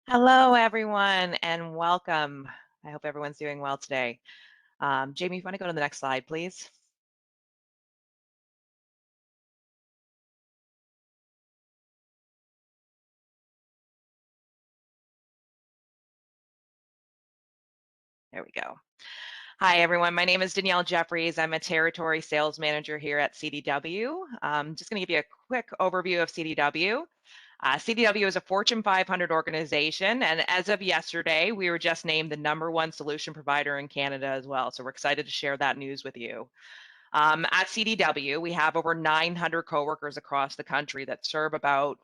Hello, everyone, and welcome. I hope everyone's doing well today. Jamie, if you want to go to the next slide, please. There we go. Hi, everyone. My name is Danielle Jeffries. I'm a territory sales manager here at CDW. Just going to give you a quick overview of CDW. CDW is a Fortune 500 organization, and as of yesterday, we were just named the #1 solution provider in Canada as well. So we're excited to share that news with you. At CDW, we have over 900 coworkers across the country that serve about,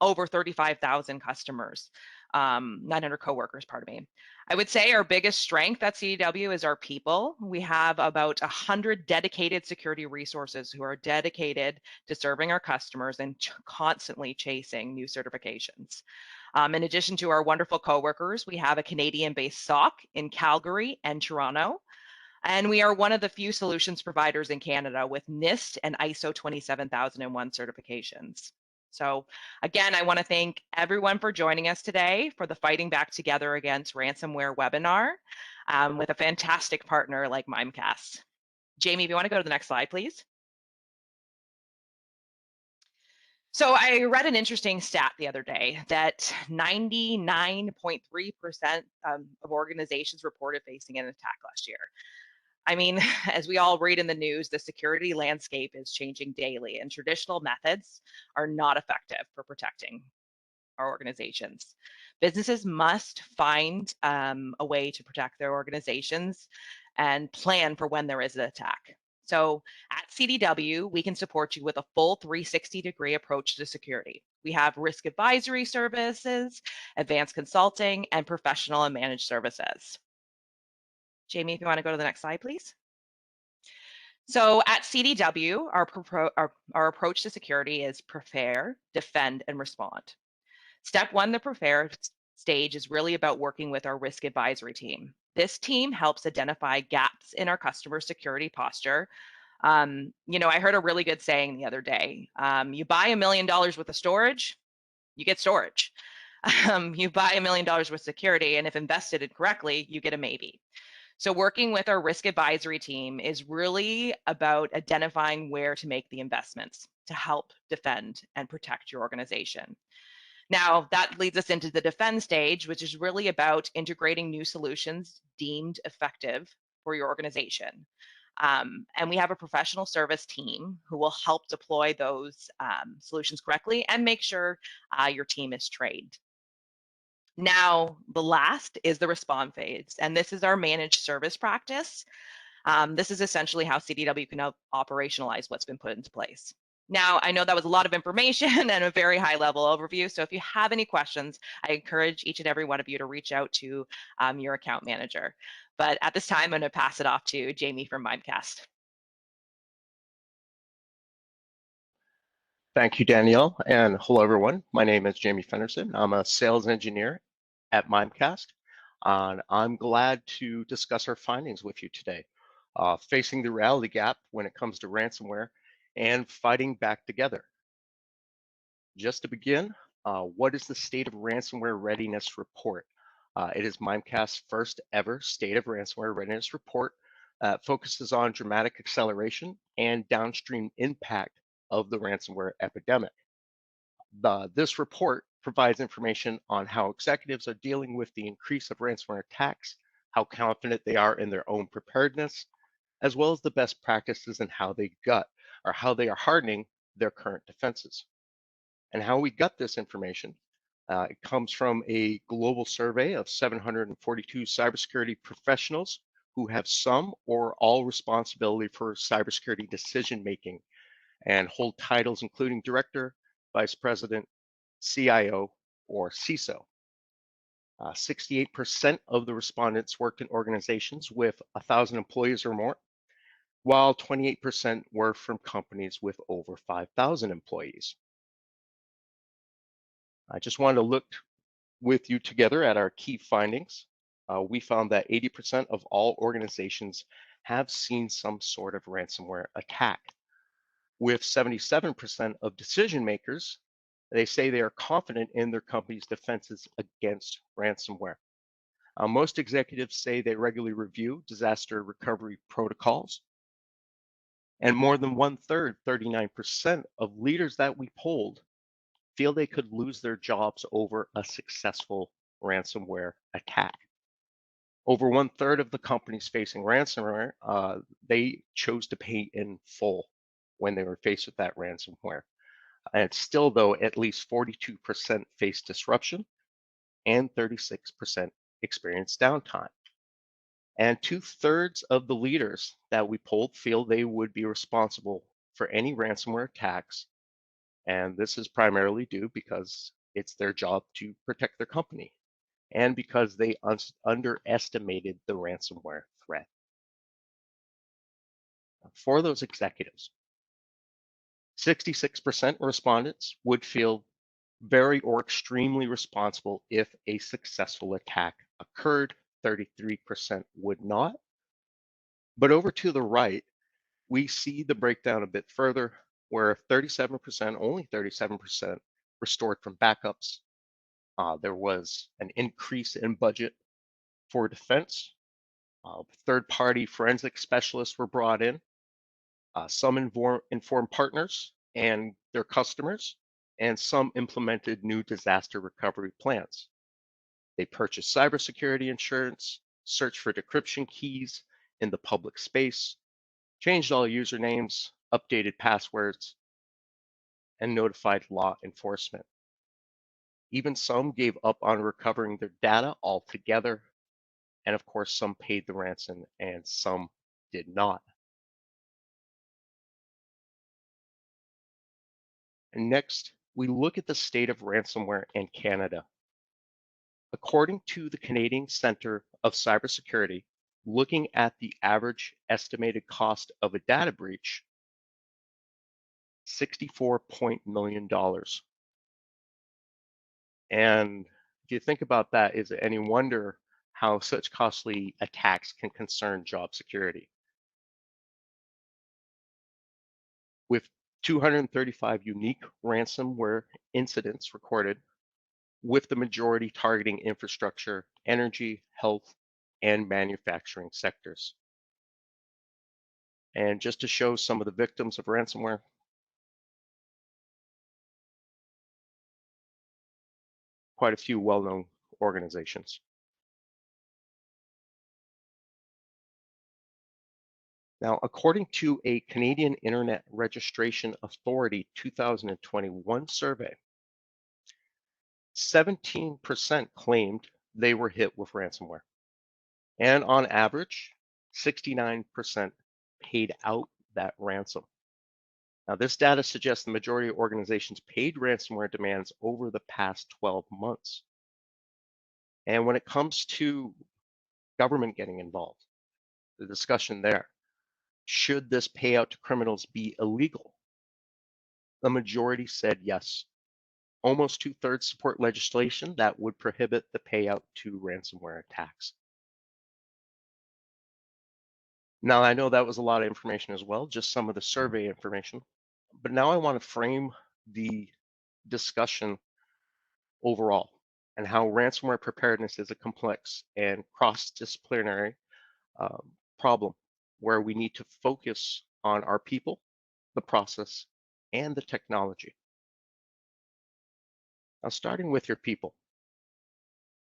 over 35,000 customers. 900 coworkers, pardon me. I would say our biggest strength at CDW is our people. We have about 100 dedicated security resources who are dedicated to serving our customers and constantly chasing new certifications. In addition to our wonderful coworkers, we have a Canadian-based SOC in Calgary and Toronto. And we are one of the few solutions providers in Canada with NIST and ISO 27001 certifications. So again, I want to thank everyone for joining us today for the Fighting Back Together Against Ransomware webinar with a fantastic partner like Mimecast. Jamie, if you want to go to the next slide, please. So I read an interesting stat the other day that 99.3% of organizations reported facing an attack last year. I mean, as we all read in the news, the security landscape is changing daily, and traditional methods are not effective for protecting our organizations. Businesses must find a way to protect their organizations and plan for when there is an attack. So at CDW, we can support you with a full 360-degree approach to security. We have risk advisory services, advanced consulting, and professional and managed services. Jamie, if you want to go to the next slide, please. So at CDW, our approach to security is prepare, defend, and respond. Step one, the prepare stage, is really about working with our risk advisory team. This team helps identify gaps in our customer security posture. I heard a really good saying the other day. You buy $1 million worth of storage, you get storage. You buy $1 million worth of security, and if invested incorrectly, you get a maybe. So working with our risk advisory team is really about identifying where to make the investments to help defend and protect your organization. Now, that leads us into the defend stage, which is really about integrating new solutions deemed effective for your organization. And we have a professional service team who will help deploy those solutions correctly and make sure your team is trained. Now, the last is the respond phase, and this is our managed service practice. This is essentially how CDW can operationalize what's been put into place. Now, I know that was a lot of information and a very high-level overview, so if you have any questions, I encourage each and every one of you to reach out to your account manager. But at this time, I'm going to pass it off to Jamie from Mimecast. Thank you, Danielle, and hello, everyone. My name is Jamie Fenderson. I'm a sales engineer at Mimecast, and I'm glad to discuss our findings with you today, facing the reality gap when it comes to ransomware and fighting back together. Just to begin, what is the State of Ransomware Readiness Report? It is Mimecast's first ever State of Ransomware Readiness Report. Focuses on dramatic acceleration and downstream impact of the ransomware epidemic. This report provides information on how executives are dealing with the increase of ransomware attacks, how confident they are in their own preparedness, as well as the best practices and how they are hardening their current defenses. And how we got this information, it comes from a global survey of 742 cybersecurity professionals who have some or all responsibility for cybersecurity decision making and hold titles including director, vice president, CIO, or CISO. 68% of the respondents worked in organizations with 1,000 employees or more, while 28% were from companies with over 5,000 employees. I just wanted to look with you together at our key findings. We found that 80% of all organizations have seen some sort of ransomware attack, with 77% of decision makers They say they are confident in their company's defenses against ransomware. Most executives say they regularly review disaster recovery protocols, and more than one third, 39% of leaders that we polled, feel they could lose their jobs over a successful ransomware attack. Over one third of the companies facing ransomware, they chose to pay in full when they were faced with that ransomware. And still, though, at least 42% faced disruption and 36% experienced downtime. And two-thirds of the leaders that we polled feel they would be responsible for any ransomware attacks. And this is primarily due because it's their job to protect their company and because they underestimated the ransomware threat. For those executives, 66% respondents would feel very or extremely responsible if a successful attack occurred. 33% would not. But over to the right, we see the breakdown a bit further, where 37%, only 37%, restored from backups. There was an increase in budget for defense. Third-party forensic specialists were brought in. Some informed partners and their customers, and some implemented new disaster recovery plans. They purchased cybersecurity insurance, searched for decryption keys in the public space, changed all usernames, updated passwords, and notified law enforcement. Even some gave up on recovering their data altogether, and of course, some paid the ransom and some did not. And next, we look at the state of ransomware in Canada. According to the Canadian Centre of Cybersecurity, looking at the average estimated cost of a data breach, $64 million. And if you think about that, is it any wonder how such costly attacks can concern job security? With 235 unique ransomware incidents recorded, with the majority targeting infrastructure, energy, health, and manufacturing sectors. And just to show some of the victims of ransomware, quite a few well-known organizations. Now, according to a Canadian Internet Registration Authority 2021 survey, 17% claimed they were hit with ransomware. And on average, 69% paid out that ransom. Now, this data suggests the majority of organizations paid ransomware demands over the past 12 months. And when it comes to government getting involved, the discussion there, should this payout to criminals be illegal? The majority said yes. Almost two-thirds support legislation that would prohibit the payout to ransomware attacks. Now, I know that was a lot of information as well, just some of the survey information, but now I want to frame the discussion overall and how ransomware preparedness is a complex and cross-disciplinary problem where we need to focus on our people, the process, and the technology. Now, starting with your people,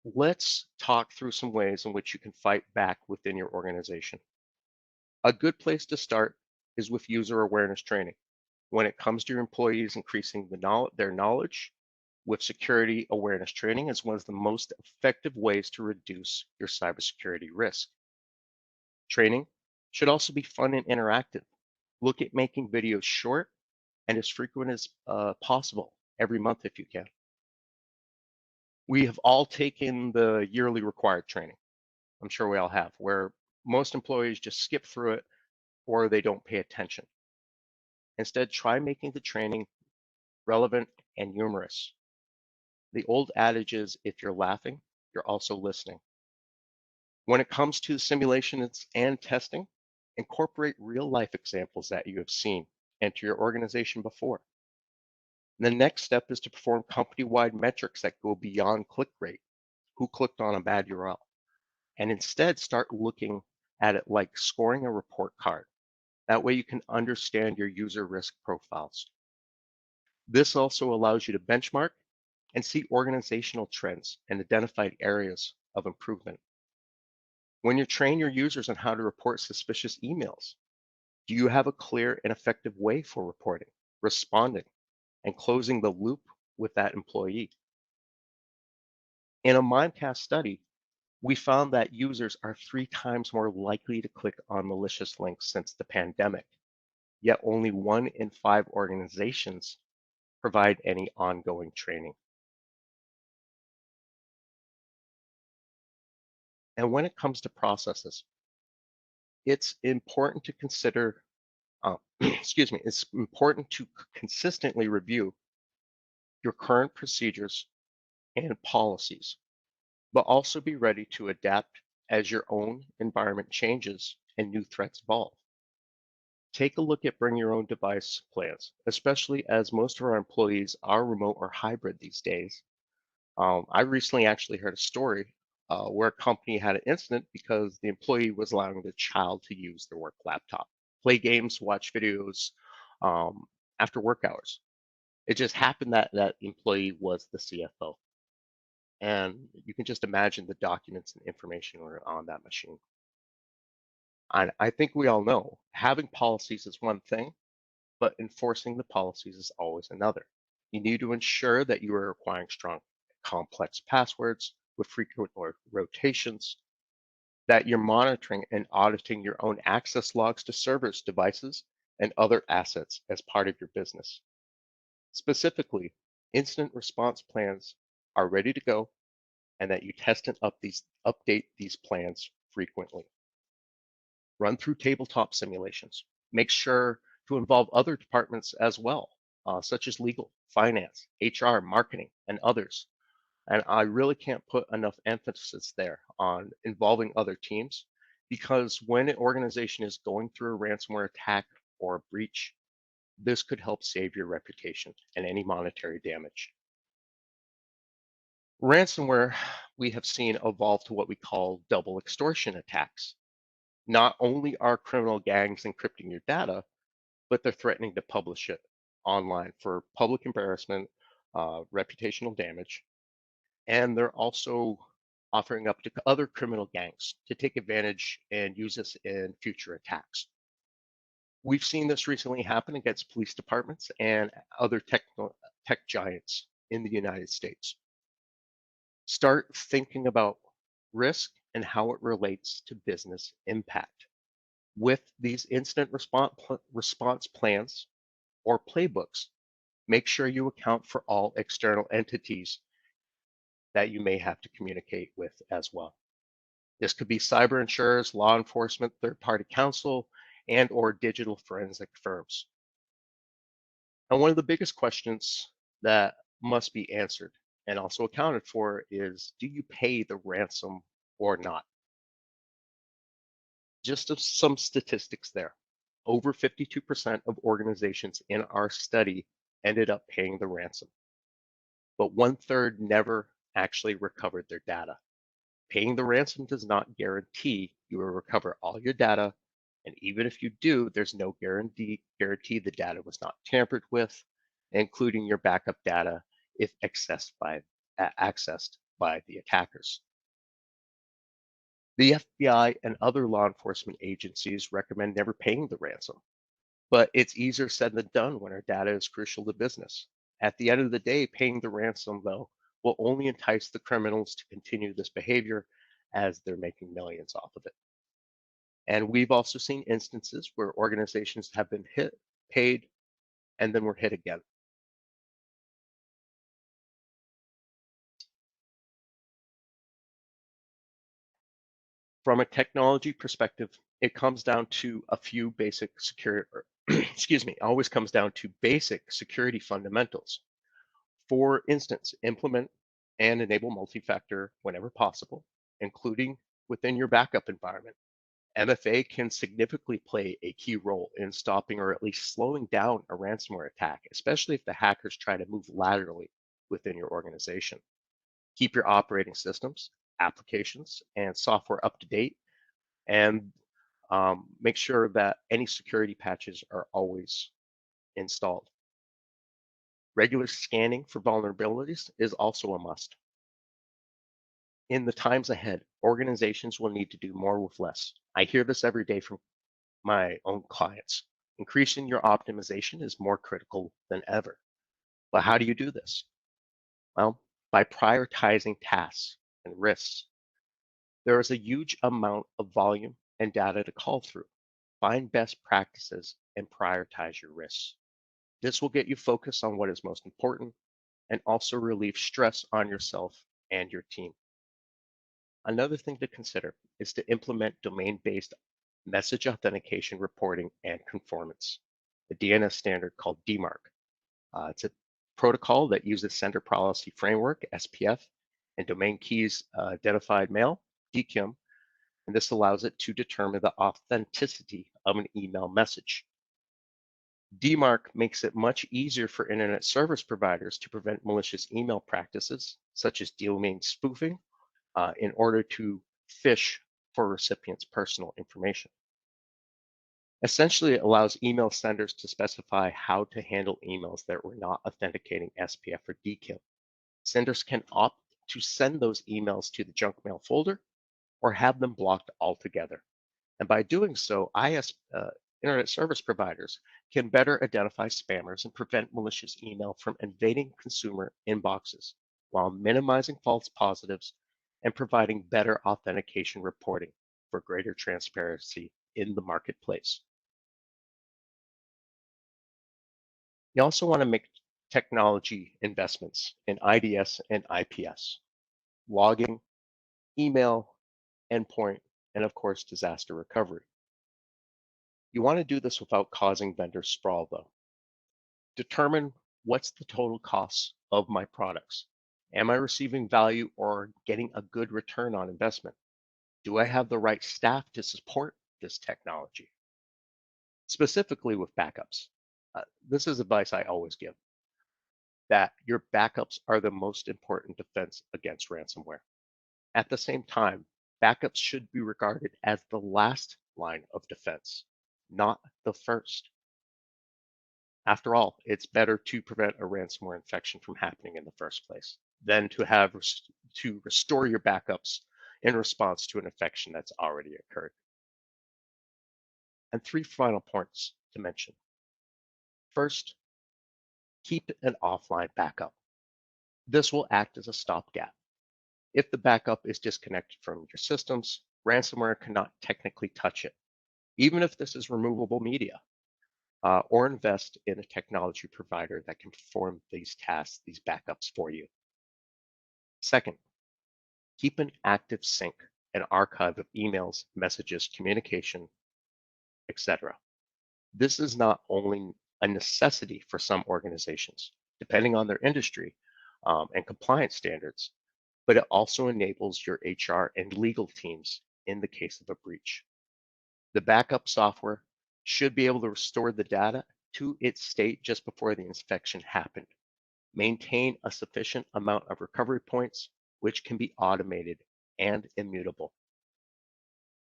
let's talk through some ways in which you can fight back within your organization. A good place to start is with user awareness training. When it comes to your employees, increasing their knowledge with security awareness training is one of the most effective ways to reduce your cybersecurity risk. Training should also be fun and interactive. Look at making videos short and as frequent as possible every month if you can. We have all taken the yearly required training. I'm sure we all have, where most employees just skip through it or they don't pay attention. Instead, try making the training relevant and humorous. The old adage is, if you're laughing, you're also listening. When it comes to simulations and testing, incorporate real life examples that you have seen into your organization before. The next step is to perform company-wide metrics that go beyond click rate, who clicked on a bad URL, and instead start looking at it like scoring a report card. That way you can understand your user risk profiles. This also allows you to benchmark and see organizational trends and identify areas of improvement. When you train your users on how to report suspicious emails, do you have a clear and effective way for reporting, responding, and closing the loop with that employee? In a Mimecast study, we found that users are 3 times more likely to click on malicious links since the pandemic, yet only 1 in 5 organizations provide any ongoing training. And when it comes to processes, it's important to consider, excuse me, it's important to consistently review your current procedures and policies, but also be ready to adapt as your own environment changes and new threats evolve. Take a look at bring your own device plans, especially as most of our employees are remote or hybrid these days. I recently actually heard a story where a company had an incident because the employee was allowing the child to use their work laptop, play games, watch videos after work hours. It just happened that that employee was the CFO. And you can just imagine the documents and information were on that machine. And I think we all know having policies is one thing, but enforcing the policies is always another. You need to ensure that you are requiring strong, complex passwords with frequent rotations, that you're monitoring and auditing your own access logs to servers, devices, and other assets as part of your business. Specifically, incident response plans are ready to go and that you test and update these plans frequently. Run through tabletop simulations. Make sure to involve other departments as well, such as legal, finance, HR, marketing, and others. And I really can't put enough emphasis there on involving other teams because when an organization is going through a ransomware attack or a breach, this could help save your reputation and any monetary damage. Ransomware, we have seen evolve to what we call double extortion attacks. Not only are criminal gangs encrypting your data, but they're threatening to publish it online for public embarrassment, reputational damage, and they're also offering up to other criminal gangs to take advantage and use this in future attacks. We've seen this recently happen against police departments and other tech giants in the United States. Start thinking about risk and how it relates to business impact. With these incident response plans or playbooks, make sure you account for all external entities that you may have to communicate with as well. This could be cyber insurers, law enforcement, third-party counsel, and or digital forensic firms. And one of the biggest questions that must be answered and also accounted for is, do you pay the ransom or not? Just some statistics there. Over 52% of organizations in our study ended up paying the ransom, but 1/3 never actually recovered their data. Paying the ransom does not guarantee you will recover all your data, and even if you do, there's no guarantee the data was not tampered with, including your backup data if accessed by the attackers. The FBI and other law enforcement agencies recommend never paying the ransom, but it's easier said than done when our data is crucial to business. At the end of the day, paying the ransom, though, will only entice the criminals to continue this behavior as they're making millions off of it. And we've also seen instances where organizations have been paid, and then were hit again. From a technology perspective, it comes down to a few basic security, excuse me, always comes down to basic security fundamentals. For instance, implement and enable multi-factor whenever possible, including within your backup environment. MFA can significantly play a key role in stopping or at least slowing down a ransomware attack, especially if the hackers try to move laterally within your organization. Keep your operating systems, applications, and software up to date, and make sure that any security patches are always installed. Regular scanning for vulnerabilities is also a must. In the times ahead, organizations will need to do more with less. I hear this every day from my own clients. Increasing your optimization is more critical than ever. But how do you do this? Well, by prioritizing tasks and risks. There is a huge amount of volume and data to call through. Find best practices and prioritize your risks. This will get you focused on what is most important and also relieve stress on yourself and your team. Another thing to consider is to implement domain-based message authentication reporting and conformance, the DNS standard called DMARC. It's a protocol that uses Sender Policy Framework, SPF, and Domain Keys Identified Mail, DKIM, and this allows it to determine the authenticity of an email message. DMARC makes it much easier for internet service providers to prevent malicious email practices, such as domain spoofing, in order to phish for recipients' personal information. Essentially, it allows email senders to specify how to handle emails that were not authenticating SPF or DKIM. Senders can opt to send those emails to the junk mail folder or have them blocked altogether. And by doing so, internet service providers can better identify spammers and prevent malicious email from invading consumer inboxes while minimizing false positives and providing better authentication reporting for greater transparency in the marketplace. You also want to make technology investments in IDS and IPS, logging, email, endpoint, and of course, disaster recovery. You want to do this without causing vendor sprawl, though. Determine what's the total cost of my products. Am I receiving value or getting a good return on investment? Do I have the right staff to support this technology? Specifically with backups, this is advice I always give, that your backups are the most important defense against ransomware. At the same time, backups should be regarded as the last line of defense, not the first. After all, it's better to prevent a ransomware infection from happening in the first place than to have to restore your backups in response to an infection that's already occurred. And 3 final points to mention. First, keep an offline backup. This will act as a stopgap. If the backup is disconnected from your systems, ransomware cannot technically touch it, even if this is removable media, or invest in a technology provider that can perform these tasks, these backups for you. Second, keep an active sync, an archive of emails, messages, communication, etc. This is not only a necessity for some organizations, depending on their industry and compliance standards, but it also enables your HR and legal teams in the case of a breach. The backup software should be able to restore the data to its state just before the infection happened. Maintain a sufficient amount of recovery points, which can be automated and immutable.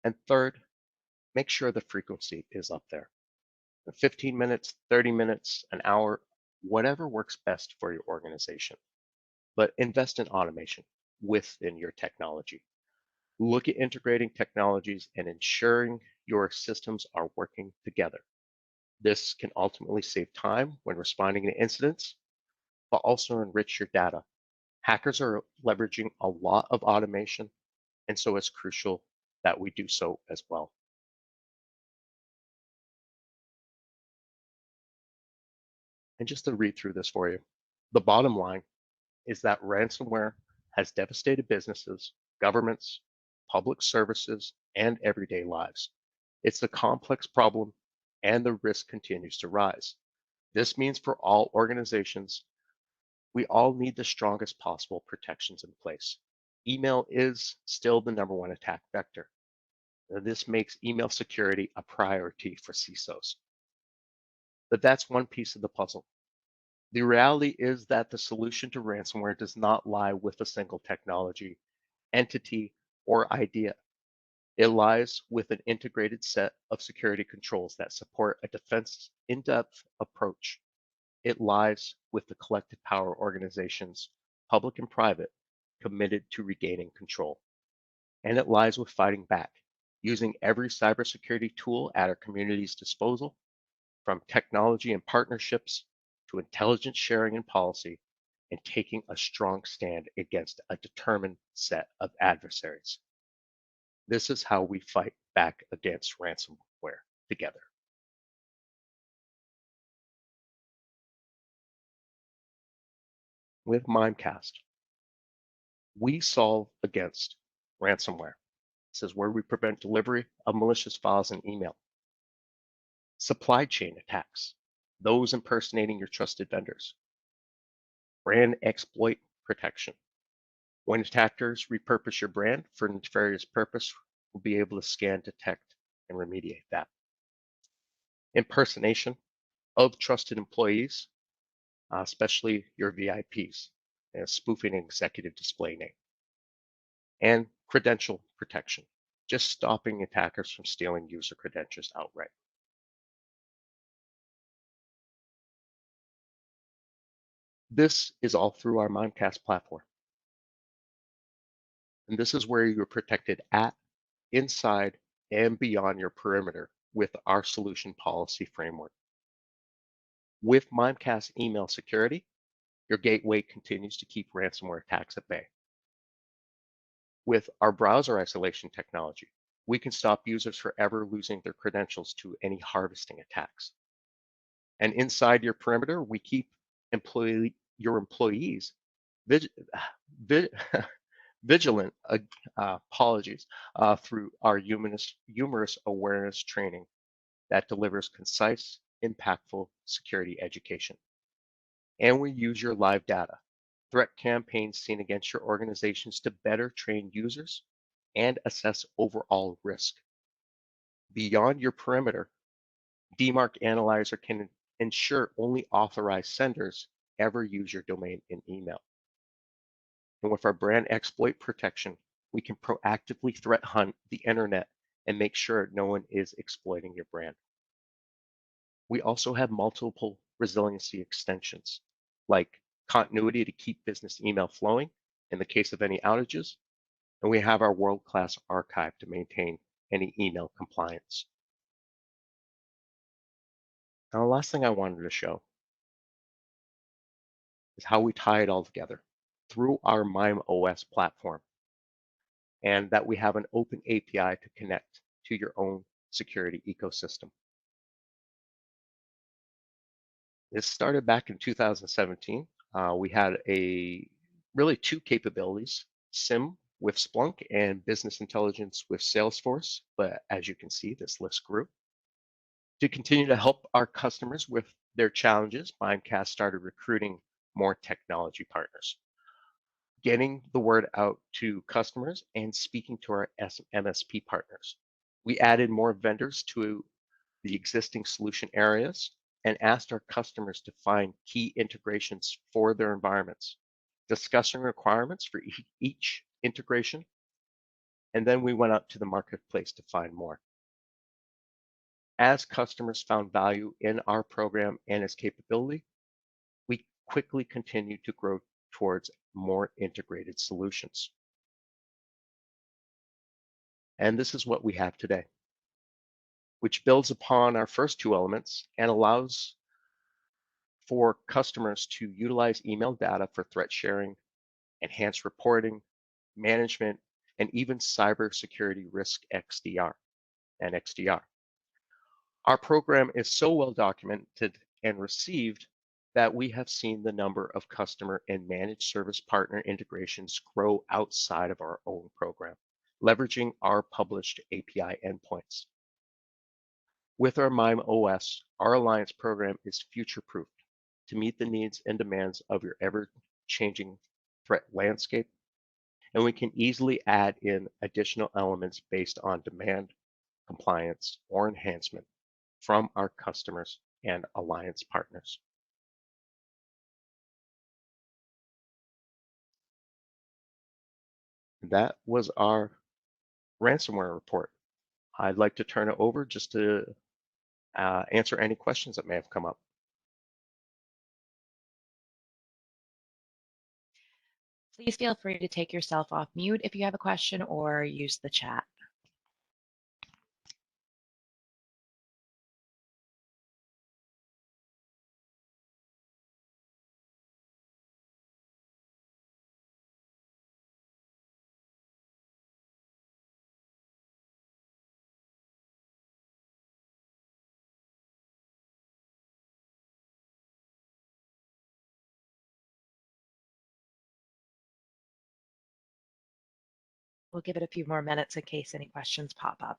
And third, make sure the frequency is up there. 15 minutes, 30 minutes, an hour, whatever works best for your organization. But invest in automation within your technology. Look at integrating technologies and ensuring your systems are working together. This can ultimately save time when responding to incidents, but also enrich your data. Hackers are leveraging a lot of automation, and so it's crucial that we do so as well. And just to read through this for you, the bottom line is that ransomware has devastated businesses, governments, public services, and everyday lives. It's a complex problem, and the risk continues to rise. This means for all organizations, we all need the strongest possible protections in place. Email is still the #1 attack vector. This makes email security a priority for CISOs. But that's one piece of the puzzle. The reality is that the solution to ransomware does not lie with a single technology, entity, or idea. It lies with an integrated set of security controls that support a defense in-depth approach. It lies with the collective power organizations, public and private, committed to regaining control. And it lies with fighting back, using every cybersecurity tool at our community's disposal, from technology and partnerships to intelligence sharing and policy, and taking a strong stand against a determined set of adversaries. This is how we fight back against ransomware together. With Mimecast, we solve against ransomware. This is where we prevent delivery of malicious files and email. Supply chain attacks, those impersonating your trusted vendors. Brand exploit protection. When attackers repurpose your brand for nefarious purpose, we'll be able to scan, detect, and remediate that. Impersonation of trusted employees, especially your VIPs, spoofing an executive display name. And credential protection, just stopping attackers from stealing user credentials outright. This is all through our Mimecast platform. And this is where you're protected at, inside, and beyond your perimeter with our solution policy framework. With Mimecast email security, your gateway continues to keep ransomware attacks at bay. With our browser isolation technology, we can stop users forever losing their credentials to any harvesting attacks. And inside your perimeter, we keep your employees vigilant, through our humorous awareness training that delivers concise, impactful security education. And we use your live data, threat campaigns seen against your organizations to better train users and assess overall risk. Beyond your perimeter, DMARC Analyzer can ensure only authorized senders ever use your domain and email. And with our brand exploit protection, we can proactively threat hunt the internet and make sure no one is exploiting your brand. We also have multiple resiliency extensions, like continuity to keep business email flowing in the case of any outages, and we have our world-class archive to maintain any email compliance. Now, the last thing I wanted to show is how we tie it all together through our MimeOS platform, and that we have an open API to connect to your own security ecosystem. This started back in 2017. We had really two capabilities, SIM with Splunk and business intelligence with Salesforce. But as you can see, this list grew. To continue to help our customers with their challenges, Mimecast started recruiting more technology partners, getting the word out to customers and speaking to our MSP partners. We added more vendors to the existing solution areas and asked our customers to find key integrations for their environments, discussing requirements for each integration, and then we went out to the marketplace to find more. As customers found value in our program and its capability, we quickly continued to grow towards more integrated solutions. And this is what we have today, which builds upon our first two elements and allows for customers to utilize email data for threat sharing, enhanced reporting, management, and even cybersecurity risk XDR. Our program is so well documented and received that we have seen the number of customer and managed service partner integrations grow outside of our own program, leveraging our published API endpoints. With our MimeOS, our Alliance program is future-proofed to meet the needs and demands of your ever-changing threat landscape. and we can easily add in additional elements based on demand, compliance, or enhancement from our customers and alliance partners. That was our ransomware report. I'd like to turn it over just to answer any questions that may have come up. Please feel free to take yourself off mute if you have a question or use the chat. We'll give it a few more minutes in case any questions pop up.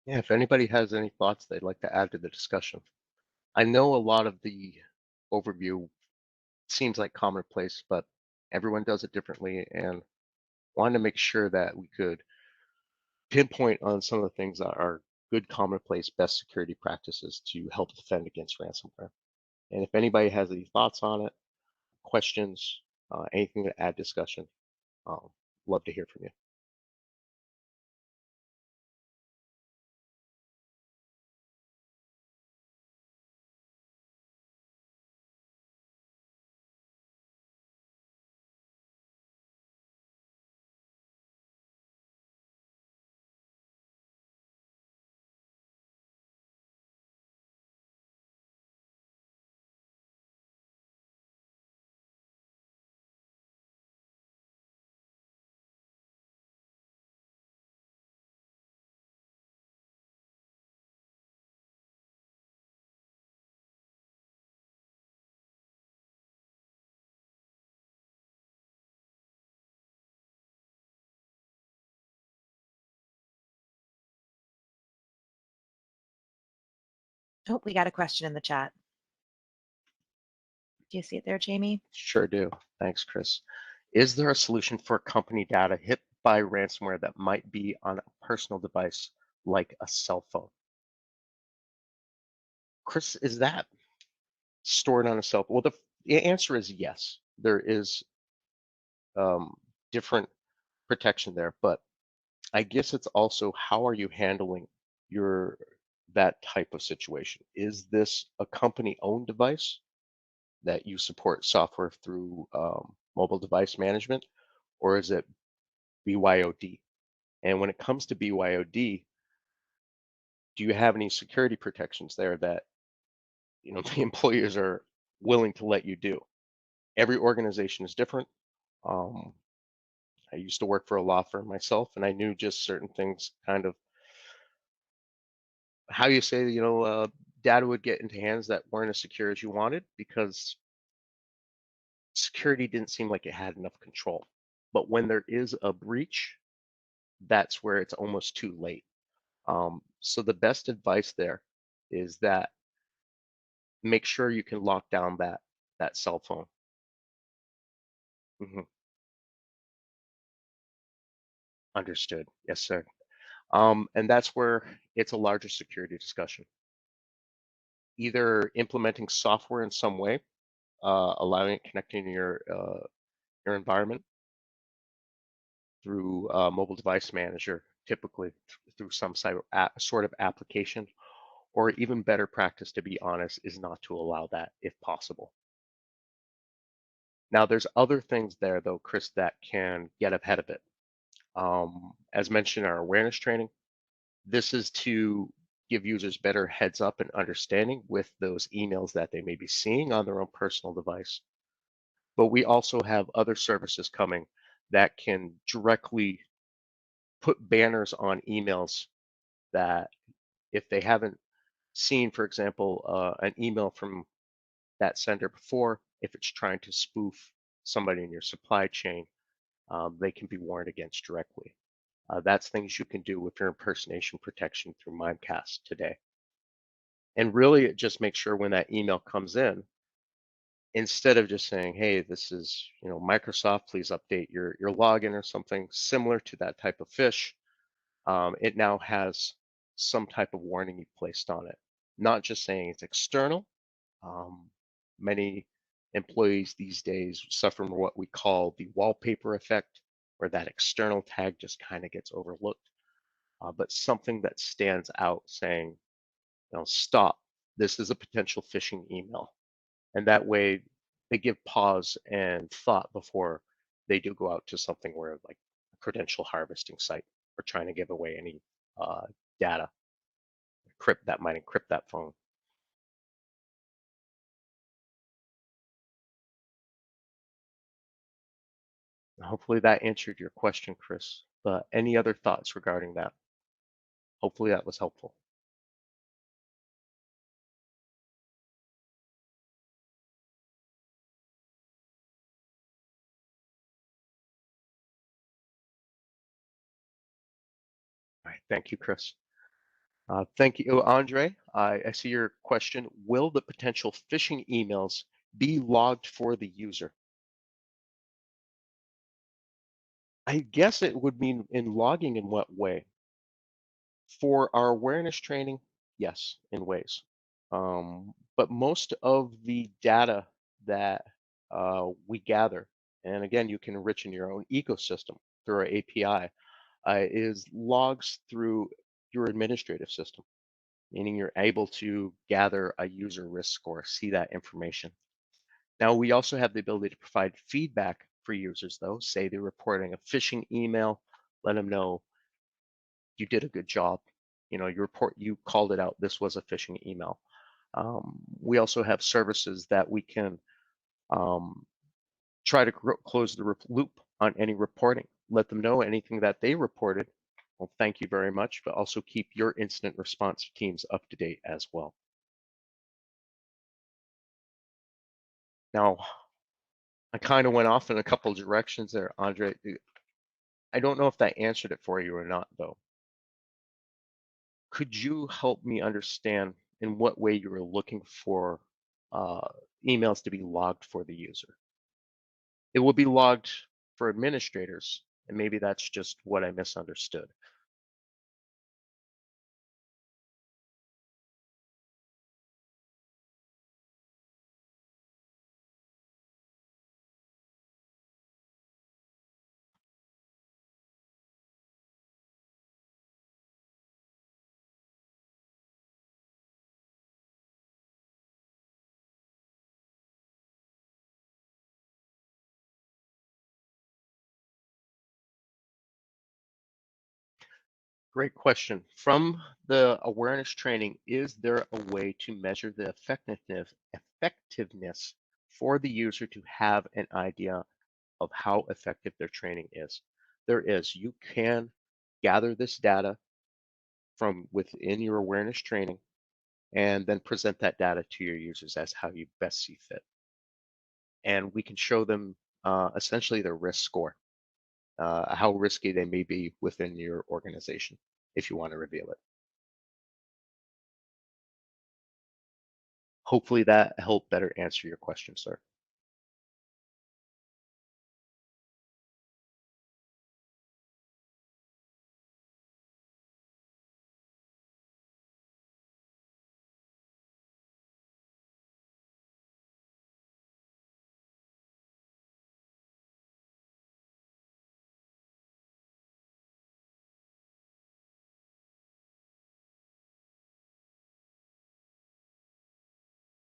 Yeah, if anybody has any thoughts they'd like to add to the discussion. I know a lot of the overview seems like commonplace, but everyone does it differently, and wanted to make sure that we could pinpoint on some of the things that are good commonplace best security practices to help defend against ransomware. And if anybody has any thoughts on it, questions, anything to add discussion, um, love to hear from you. Oh, we got a question in the chat. Do you see it there, Jamie? Sure do. Thanks, Chris. Is there a solution for company data hit by ransomware that might be on a personal device like a cell phone? Chris, is that stored on a cell phone? Well, the answer is yes. There is um, different protection there, but I guess it's also how are you handling your that type of situation? Is this a company-owned device that you support software through mobile device management, or is it BYOD? And when it comes to BYOD, do you have any security protections there that the employers are willing to let you do? Every organization is different. Um, I used to work for a law firm myself, and I knew just certain things, kind of how you say, data would get into hands that weren't as secure as you wanted because security didn't seem like it had enough control. But when there is a breach, that's where it's almost too late. So the best advice there is that make sure you can lock down that cell phone. Hmm. Understood. Yes, sir. And that's where it's a larger security discussion. Either implementing software in some way, allowing it connecting to your environment through mobile device manager, typically through some sort of application, or even better practice, to be honest, is not to allow that if possible. Now, there's other things there, though, Chris, that can get ahead of it. As mentioned in our awareness training, this is to give users better heads up and understanding with those emails that they may be seeing on their own personal device. But we also have other services coming that can directly put banners on emails that if they haven't seen, for example, an email from that sender before, if it's trying to spoof somebody in your supply chain, they can be warned against directly. That's things you can do with your impersonation protection through Mimecast today. And really, it just makes sure when that email comes in, instead of just saying, "Hey, this is Microsoft, please update your login," or something similar to that type of phish, it now has some type of warning you placed on it. Not just saying it's external. Um, Many employees these days suffer from what we call the wallpaper effect, where that external tag just kind of gets overlooked. But something that stands out saying, stop, this is a potential phishing email. And that way they give pause and thought before they do go out to something where like a credential harvesting site or trying to give away any data, encrypt that might encrypt that phone. Hopefully that answered your question, Chris. But any other thoughts regarding that? Hopefully that was helpful. All right, thank you, Chris. Thank you, Andre. I see your question. Will the potential phishing emails be logged for the user? I guess it would mean in logging in what way? For our awareness training, yes, in ways. But most of the data that we gather, and again, you can enrich in your own ecosystem through our API, is logs through your administrative system, meaning you're able to gather a user risk score, see that information. Now, we also have the ability to provide feedback for users, though. Say they're reporting a phishing email, let them know you did a good job. You called it out. This was a phishing email. We also have services that we can um, try to close the loop on any reporting. Let them know anything that they reported. Well, thank you very much, but also keep your incident response teams up to date as well. Now, I kind of went off in a couple of directions there, Andre. I don't know if that answered it for you or not, though. Could you help me understand in what way you were looking for uh, emails to be logged for the user? It will be logged for administrators, and maybe that's just what I misunderstood. Great question. From the awareness training, is there a way to measure the effectiveness for the user to have an idea of how effective their training is? There is. You can gather this data from within your awareness training and then present that data to your users as how you best see fit. And we can show them essentially their risk score, how risky they may be within your organization, if you want to reveal it. Hopefully that helped better answer your question, sir.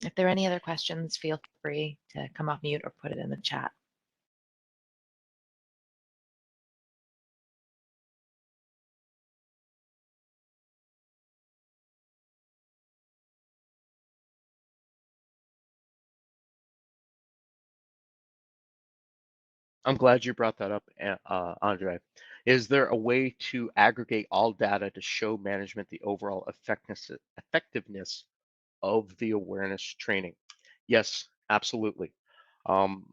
If there are any other questions, feel free to come off mute or put it in the chat. I'm glad you brought that up, Andre. Is there a way to aggregate all data to show management the overall effectiveness of the awareness training? Yes, absolutely. Um,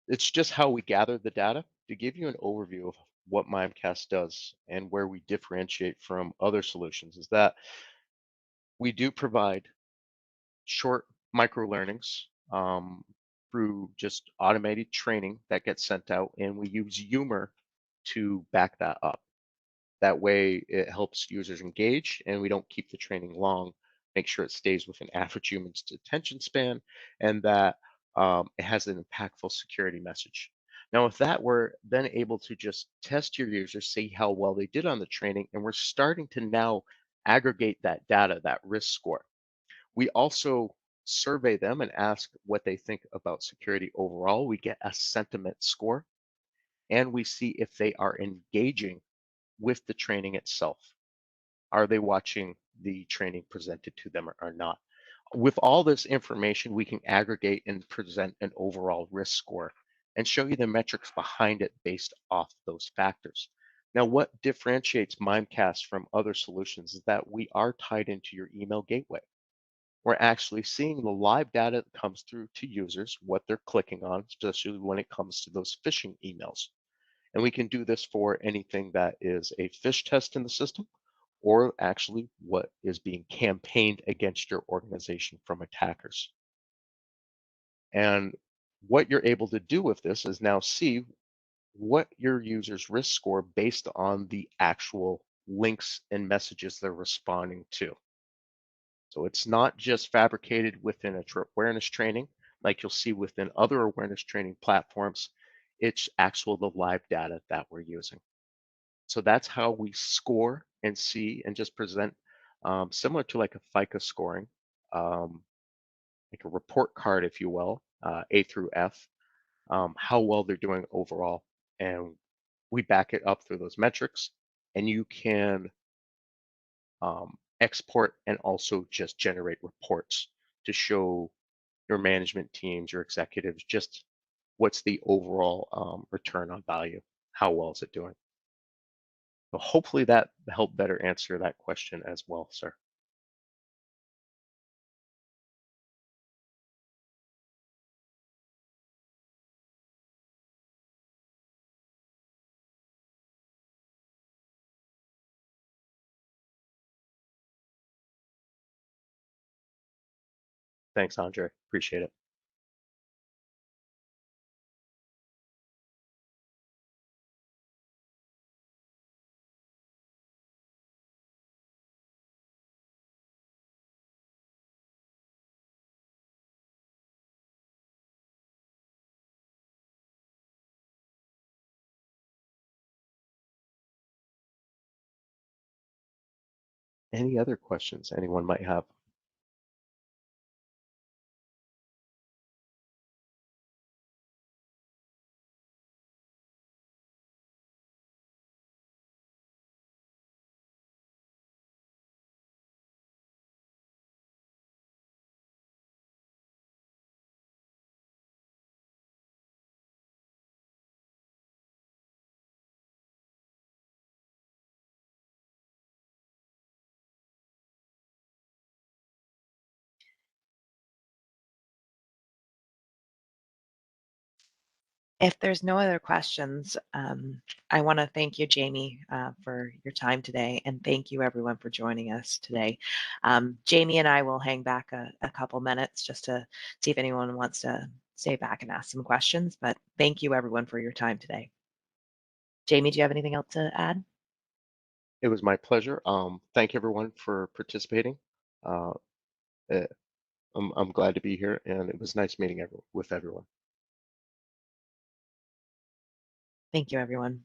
it's just how we gather the data to give you an overview of what Mimecast does and where we differentiate from other solutions is that we do provide short micro learnings through just automated training that gets sent out, and we use humor to back that up. That way, it helps users engage, and we don't keep the training long. Make sure it stays within average human's attention span, and that it has an impactful security message. Now, with that, we're then able to just test your users, see how well they did on the training, and we're starting to now aggregate that data, that risk score. We also survey them and ask what they think about security overall. We get a sentiment score, and we see if they are engaging with the training itself. Are they watching the training presented to them or not? With all this information, we can aggregate and present an overall risk score and show you the metrics behind it based off those factors. Now, what differentiates Mimecast from other solutions is that we are tied into your email gateway. We're actually seeing the live data that comes through to users, what they're clicking on, especially when it comes to those phishing emails. And we can do this for anything that is a phish test in the system or actually what is being campaigned against your organization from attackers. And what you're able to do with this is now see what your users risk score based on the actual links and messages they're responding to. So it's not just fabricated within a awareness training like you'll see within other awareness training platforms. It's actual the live data that we're using. So that's how we score and see and just present, similar to like a FICO scoring, um, like a report card, if you will, A through F, how well they're doing overall. And we back it up through those metrics. And you can export and also just generate reports to show your management teams, your executives, just what's the overall return on value, how well is it doing. So hopefully that helped better answer that question as well, sir. Thanks, Andre. Appreciate it. Any other questions anyone might have? If there's no other questions, I want to thank you, Jamie, for your time today, and thank you everyone for joining us today. Jamie and I will hang back a couple minutes just to see if anyone wants to stay back and ask some questions, but thank you everyone for your time today. Jamie, do you have anything else to add? It was my pleasure. Thank everyone for participating. Uh, eh, I'm glad to be here, and it was nice meeting with everyone. Thank you, everyone.